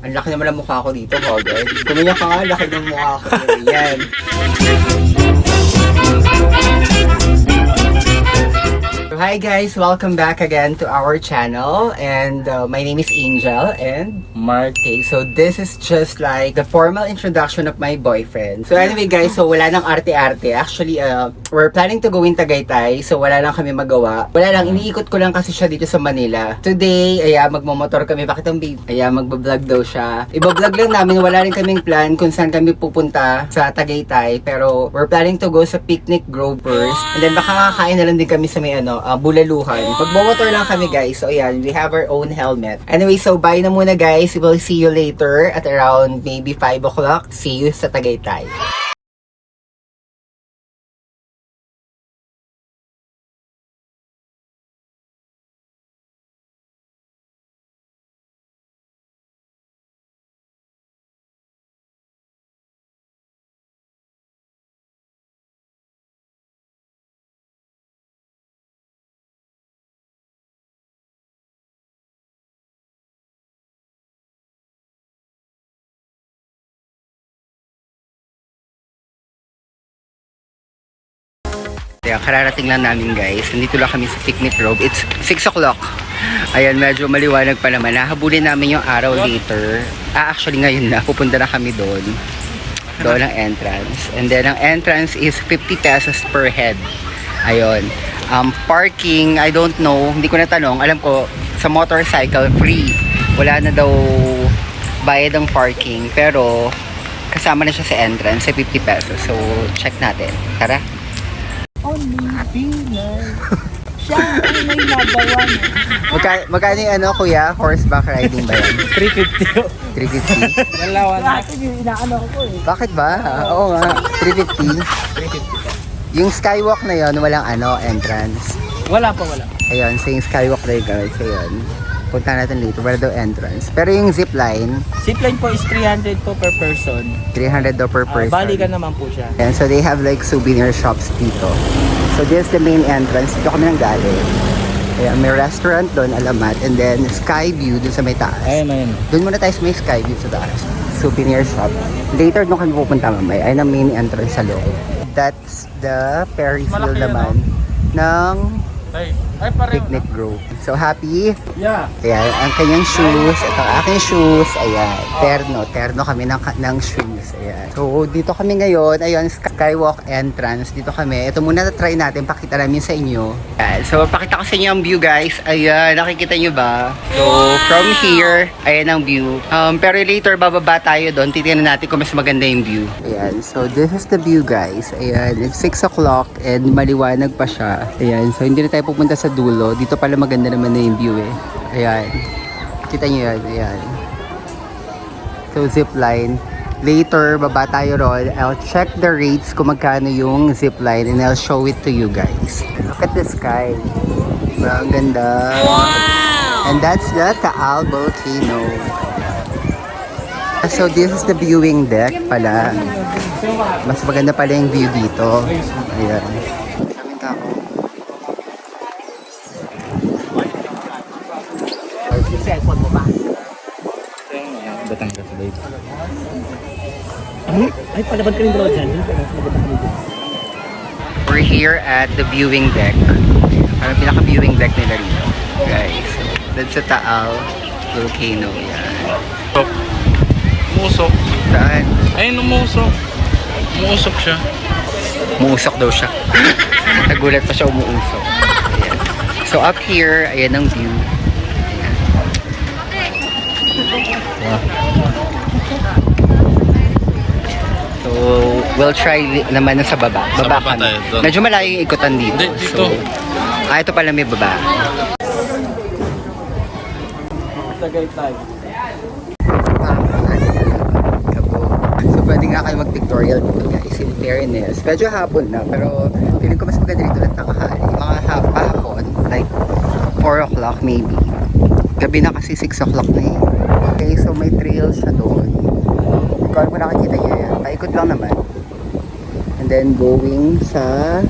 Ang laki naman ang mukha ko dito, Hogard. Kumiyak ka nga, laki ng mukha ko. Yan. So, hi guys, welcome back again to our channel, and my name is Angel and Mark. Okay, so this is just like the formal introduction of my boyfriend. So anyway guys, so wala nang arte-arte. Actually, we're planning to go in Tagaytay, so wala lang kami magawa. Wala lang, iniikot ko lang kasi siya dito sa Manila. Today, magmamotor kami. Bakit ang babe? Magbablog daw siya. Ibablog lang namin, wala rin kaming plan kung saan kami pupunta sa Tagaytay, pero we're planning to go sa Picnic Grove first, and then baka kakain na lang din kami sa may Bulaluhan. Pagmamotor lang kami guys. So ayan, we have our own helmet. Anyway, so bye na muna guys. We will see you later at around maybe 5 o'clock. See you sa Tagaytay. Kaya kararating lang namin guys. Nandito lang kami sa Picnic Grove. It's 6 o'clock. Ayan, medyo maliwanag pa naman. Nahabulin namin yung araw later. Actually ngayon na. Pupunta na kami doon. Doon ang entrance. And then ang entrance is 50 pesos per head. Ayun. Parking, I don't know. Hindi ko natanong. Alam ko, sa motorcycle, free. Wala na daw bayad ang parking. Pero kasama na siya sa entrance sa 50 pesos. So, check natin. Tara. Only dinner. Siya ang may nagawa niya. Magkano yung kuya? Horseback riding ba yan? 350. 350? Dalawa na. Bakit yung inaano ko eh? Bakit ba? Oo nga. 350? 350. Yung skywalk na yon walang entrance. Wala pa, wala. Ayun, so yung skywalk na yun guys. Ayun. Punta natin later. Wala daw entrance. Pero yung zipline, Zipline po is 300 po per person. 300 daw per person. Balikan naman po siya. And so they have like souvenir shops dito. So this is the main entrance. Dito kami nang galing. Ayan, may restaurant doon, alamat. And then sky view dun sa may taas. Ayun. Doon muna tayo sa may sky view sa taas. Souvenir shop. Later doon kami pupunta mamaya. Ayun ang main entrance sa loob. That's the Ferris wheel naman ng Picnic Grove. So happy? Yeah. Ayan, ang kanyang shoes. Ito ang aking shoes. Ayan, terno kami ng shoes. Ayan. So dito kami ngayon. Ayun, skywalk entrance. Dito kami. Ito muna try natin. Pakita namin sa inyo. Ayan, so pakita ko sa inyo ang view guys. Ayan, nakikita nyo ba? So from here, ayan ang view. Pero later bababa tayo doon. Titignan natin kung mas maganda yung view. Ayan, so this is the view guys. Ayan, it's 6 o'clock and maliwanag pa siya. Ayan, so hindi na tayo pupunta sa dulo. Dito pala maganda naman na yung view eh. Ayan. Kita nyo yan. Ayan. So zipline. Later, baba tayo ron. I'll check the rates kung magkano yung zipline and I'll show it to you guys. Look at the sky. Ang ganda. Wow! And that's the Taal Volcano. So this is the viewing deck pala. Mas maganda pala yung view dito. Ayan. Maraming tao. Cellphone mo ba? Batangas, babe. Ay, palabad ka rin bro dyan. We're here at the viewing deck. Parang pinaka-viewing deck nila rito. Guys, that's the Taal Volcano. Yan. Umusok. Saan? Ayun, umusok. Umusok siya. Umuusok daw siya. Nagulat pa siya umuusok. Ayan. So up here, ayan ang view. Ayan. So, we'll try naman sa baba. Baba baba kami. tayo, doon. Medyo malayo yung ikutan dito. Hindi, dito. So, ito pala may baba. Tagaytay. So, pwede nga kayo mag-pictorial dito guys. In fairness. Medyo hapon na, pero feeling ko mas maganda dito ng tanghali. Mga hapon, like 4 o'clock maybe. Gabi na kasi 6 o'clock na eh. Okay, so may trail siya doon. Kung mo nakikita niya yan. Paikot lang naman. And then going sa...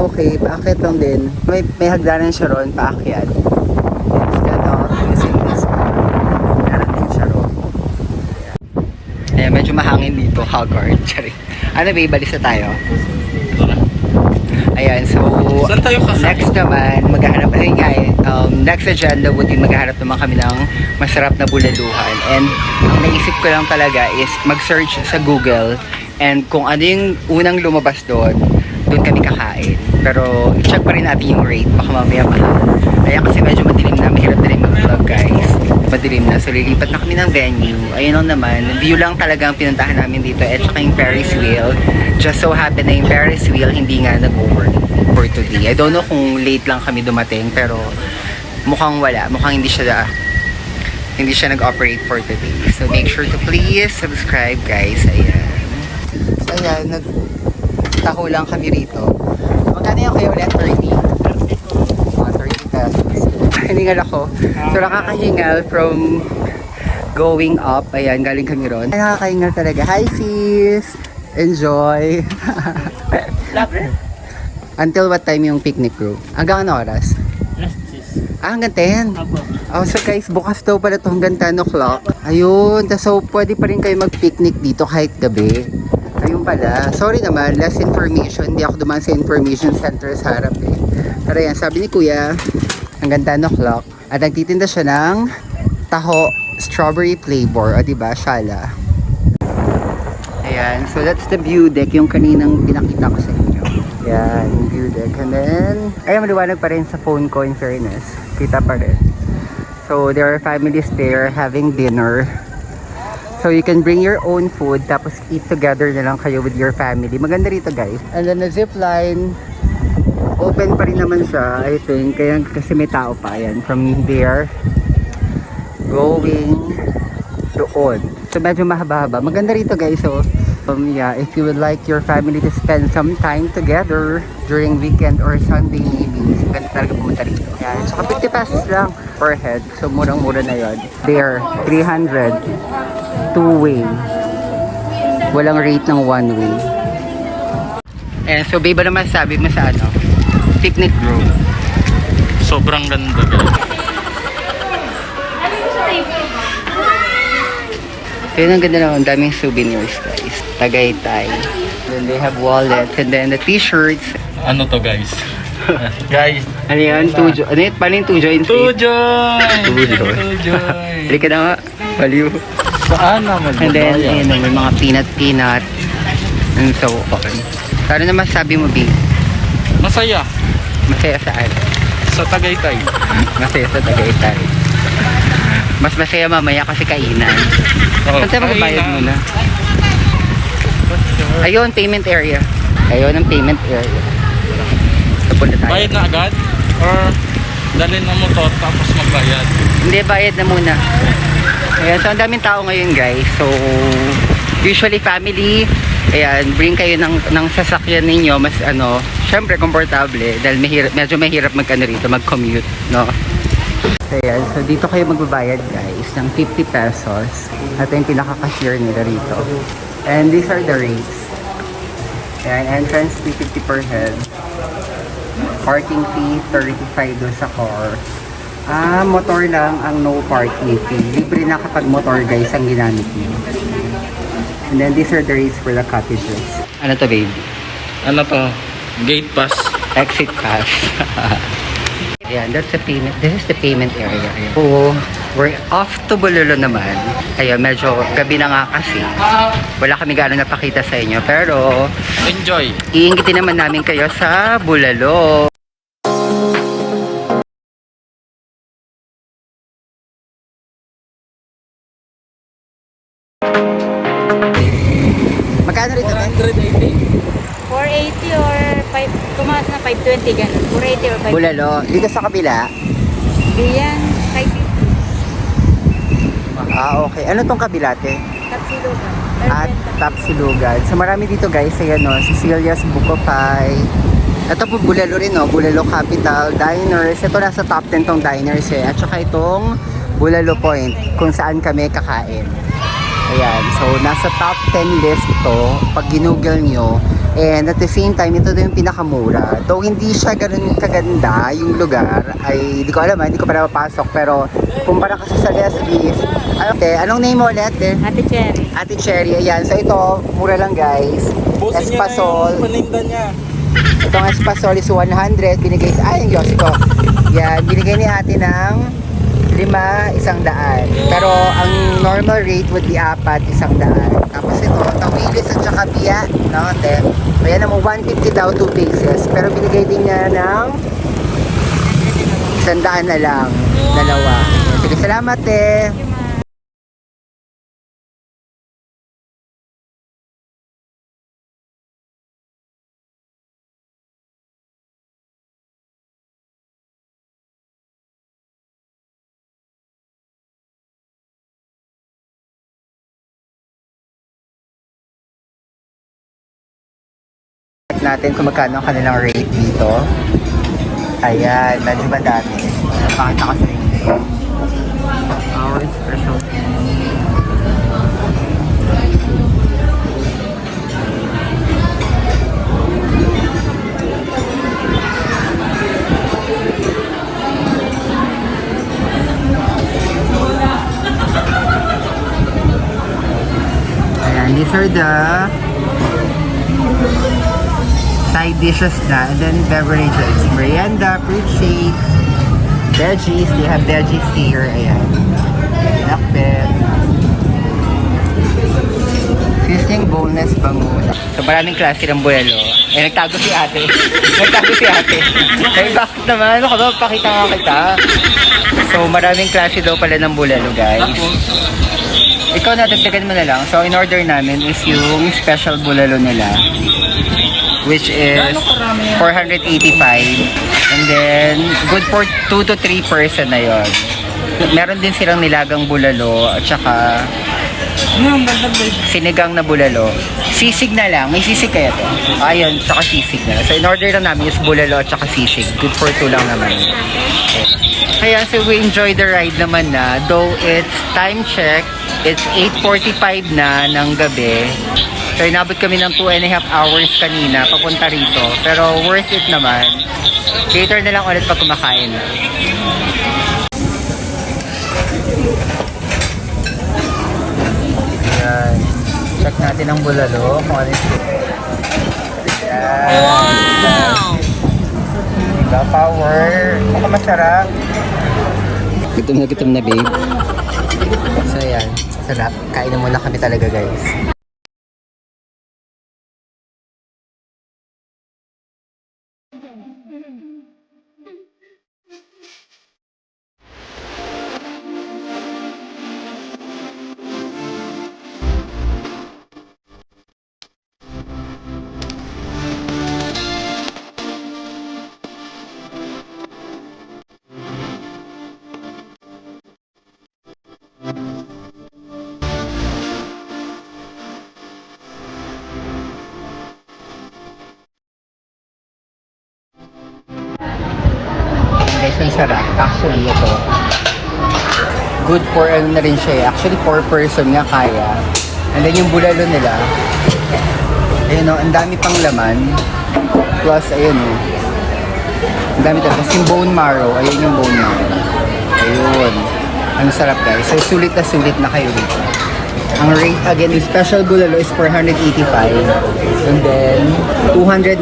okay. Paakyat lang din. May hagdanan siya ron. Paakyat. Instead of using this one. Meron din siya ron. Ayan, medyo mahangin dito, haggard. Charing. Ano ba, balis na tayo? Ayan, so Saan tayo kakain? next naman, maghahanap, ayun nga eh, next agenda would be maghahanap naman kami ng masarap na bulaluhan. And ang naisip ko lang talaga is mag-search sa Google and kung ano yung unang lumabas doon kami kakain. Pero i-check pa rin natin yung rate, baka mamaya mahal. Ayan kasi medyo madilim na, mahirap na rin mag-vlog guys. Madilim na, so lilipat na kami ng venue. Ayun lang naman, view lang talaga ang pinuntahan namin dito at saka yung Ferris wheel. Just so happen na yung Ferris wheel hindi nga nag-work for today. I don't know kung late lang kami dumating pero mukhang wala, mukhang hindi siya nag-operate for today. So make sure to please subscribe guys. Ayan. So ayan, nagtaho lang kami rito. Magkano yung kayo ulit? 30? 30 pesos. Hiningal ako. So nakakahingal from going up. Ayan, galing kami ron. Nakakahingal talaga. Hi sis! Enjoy! Until what time yung picnic group? Hanggang ano oras? Last sis. Hanggang 10? Apo. Oh, so guys, bukas daw pala ito hanggang 10 o'clock. Ayun, so pwede pa rin kayo mag-picnic dito kahit gabi. Ayun pala. Sorry naman, less information. Hindi ako dumaan sa information center sa harap eh. Pero yan, sabi ni Kuya, hanggang 10 o'clock. At nagtitinda siya ng taho strawberry flavor. O diba, Shala. Ayan, so that's the view deck. Yung kaninang pinakita ko sa inyo. Yan, yung view deck. And then, ayun, maliwanag pa rin sa phone ko in fairness. Kita pa rin. So, there are families there having dinner. So, you can bring your own food tapos eat together na lang kayo with your family. Maganda rito, guys. And then, the zip line, open pa rin naman siya, I think. Kaya kasi may tao pa. Ayan, from there, going doon. So, medyo mahaba-haba. Maganda rito, guys. So, yeah, if you would like your family to spend some time together during weekend or Sunday maybe, maganda talaga pumunta rito. Yan. So, 50 pesos lang per head. So, murang-mura na yon. There, 300. Two-way. Walang rate ng one-way. And so, babe, ano masasabi mo sa ano? Picnic group. Sobrang ganda guys. So, yun ang ganda naman. Ang daming souvenirs, guys. Tagaytay. Then they have wallets. And then the t-shirts. Ano to guys? Guys, Ano yan? Ano yun? Paano yung 2 joints? Tujoy! Tujoy. Tujoy! Halika na nga. Baliw. Saan naman? And then, ayun, may mga peanut. And so on. So, ano na masasabi mo, B? Masaya. Masaya saan? Sa Tagaytay. Masaya sa Tagaytay. Mas masaya mamaya kasi kainan. Oh, Saan tayo magbabayad kainan. muna? Ayun, payment area. Ayun ang payment area. So, punta tayo. Bayad na agad? Or dalhin ng motor tapos magbayad? Hindi, bayad na muna. Ayan, so ang daming tao ngayon guys. So, usually family, ayan, bring kayo ng sasakyan ninyo, mas ano, syempre komportable dahil medyo mahirap rito, mag-commute, no? So, ayan, so dito kayo magbabayad guys ng 50 pesos. Ito yung pinaka-cashier nila rito. And these are the rates. Ayan, entrance fee 50 per head. Parking fee 35 doon sa car. Motor lang ang no parking fee. Libre na kapag motor guys ang ginamit niyo. And then these are the rates for the cottages. Ano to babe? Ano to? Gate pass. Exit pass. Ayan, that's the payment. This is the payment area. Ayan. So, we're off to Bulalo naman. Ayun, medyo gabi na nga kasi. Wala kami gano'ng napakita sa inyo. Pero, Enjoy! iingitin naman namin kayo sa Bulalo. Magkano rito? 480 or 5, tumaas na 520 ganun. 480 or 520. Bulalo. Dito sa kabila. Diyan, 550. Okay. Ano tong kabilate? Tapsilugan. At Tapsilugan. So marami dito guys. Ayan no. Cecilia's Buko Pie. Ito po Bulalo rin no. Bulalo Capital. Diners. Ito nasa top 10 tong diners eh. At saka itong Bulalo Point. Kung saan kami kakain. Ayan. So nasa top 10 list to. Pag ginugol nyo, And at the same time, ito din yung pinakamura. Though hindi siya ganun kaganda yung lugar, ay hindi ko alam, hindi ko pa napapasok. Pero kumpara kasi sa Lesbies, okay, anong name mo ulit? Ate Cherry. Ate Cherry, ayan. So ito, mura lang guys. Espasol. paninda niya. Itong Espasol is 100. Binigay sa, yung Diyos ko. Yan, binigay ni ate ng 5, 100. Pero ang normal rate would be 4, 100. Tapos ito, tawilis at saka biya. No, then, ayan naman, 150 daw, 2 pieces. Pero binigay din niya ng 100 na lang. Dalawa. Sige, salamat eh. Natin kung magkano ang kanilang rate dito. Ayan, medyo madami. Pakita ko sa inyo. Our special. Ayan, these are the side dishes na, and then beverages, merienda, fruit shakes, veggies, they have veggies here, ayan, pinakbet, sizzling boneless bangus. So maraming klase ng buwelo, nagtago si ate, ay bakit naman, ano ka ba, pakita nga kita. So maraming klase daw pala ng bulalo guys. Ikaw natagdagan mo na lang, so in order namin is yung special bulalo nila, which is 485, and then good for 2 to 3 person na yon. Meron din silang nilagang bulalo at saka sinigang na bulalo. Sisig na lang, may sisig kaya to? Ayun, tsaka sisig na. So in order lang namin is bulalo at saka sisig. Good for 2 lang naman. Kaya so we enjoy the ride naman na, though it's time check, it's 8:45 na ng gabi. So inabot kami ng 2.5 hours kanina papunta rito. Pero worth it naman. Later na lang ulit pag kumakain. Ayan. Check natin ang bulalo kung ano yung... Ayan. Wow! Diba, power. Mukhang masarap. Gutom na babe. So ayan, sarap. Kain na muna kami talaga guys. Guys, ang sarap. Actually, ito. Good for ano na rin siya eh. Actually, 4 person nga kaya. And then yung bulalo nila, ayun o, ang dami pang laman. Plus, ayun o. Ang dami talaga. Kasi yung bone marrow, ayun yung bone marrow. Ayun. Ang sarap guys. So, sulit na kayo dito. Ang rate, again, yung special bulalo is 485. And then, 295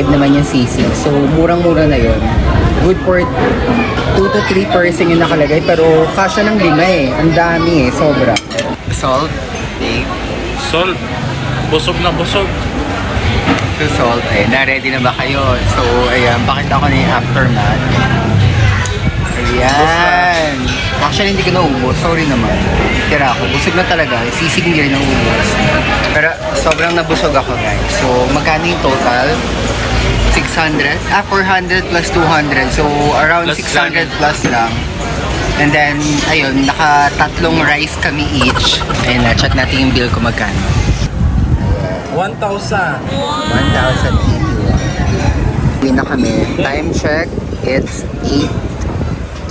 naman yung sisig. So, murang-mura na yun. Good for 2 to 3 person yung nakalagay. Pero, kasya ng 5 eh. Ang dami eh. Sobra. Salt. Okay. Sol, busog na busog. So, salt. Ay, na-ready na ba kayo? So, ayan. Pakita ko na yung aftermath. Ayan. Actually, hindi ko naubos. Sorry naman. Tira ako. Busog na talaga. Sisig hindi rin naubos. Pero, sobrang nabusog ako, guys. So, magkano yung total? 600? 400 plus 200. So, around Plus 600 plus lang. And then, ayun, naka-3 rice kami each. Ayun na, check natin yung bill kung magkano. 1,000. 1,081. Uwi na kami. Time check, it's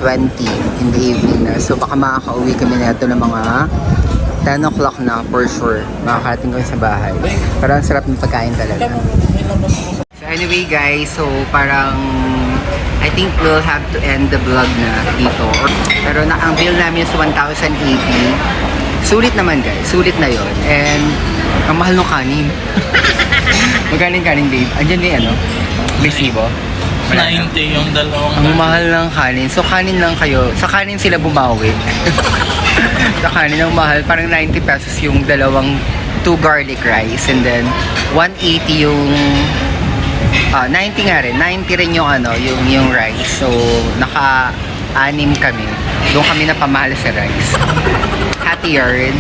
8:20 in the evening na. So, baka makaka-uwi kami na ito ng mga 10 o'clock na for sure. Makakarating kami sa bahay. Pero ang sarap ng pagkain talaga. So anyway guys, so parang I think we'll have to end the vlog na dito. Pero ang bill namin is 1,080. Sulit naman guys, sulit na yon. And ang mahal ng kanin. Magkano yung kanin babe? Andiyan yung ano? Besibo? 90 yung dalawang. Ang mahal ng kanin. So kanin lang kayo. Sa kanin sila bumawi. Sa kanin ang mahal. Parang 90 pesos yung dalawang 2 garlic rice. And then 180 yung 90 nga rin. 90 rin yung ano, yung rice. So naka-anim kami. Doon kami napamahal sa rice. Hatier rin.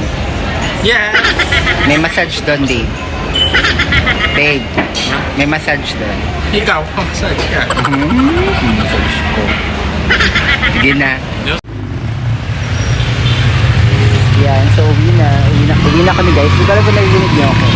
Yeah! May massage doon, babe. Babe, may massage doon. Ikaw, massage ka. Massage ko. Sige na. Yan, so uwi na kami guys. Hindi ko alam kung narinig niyo ako.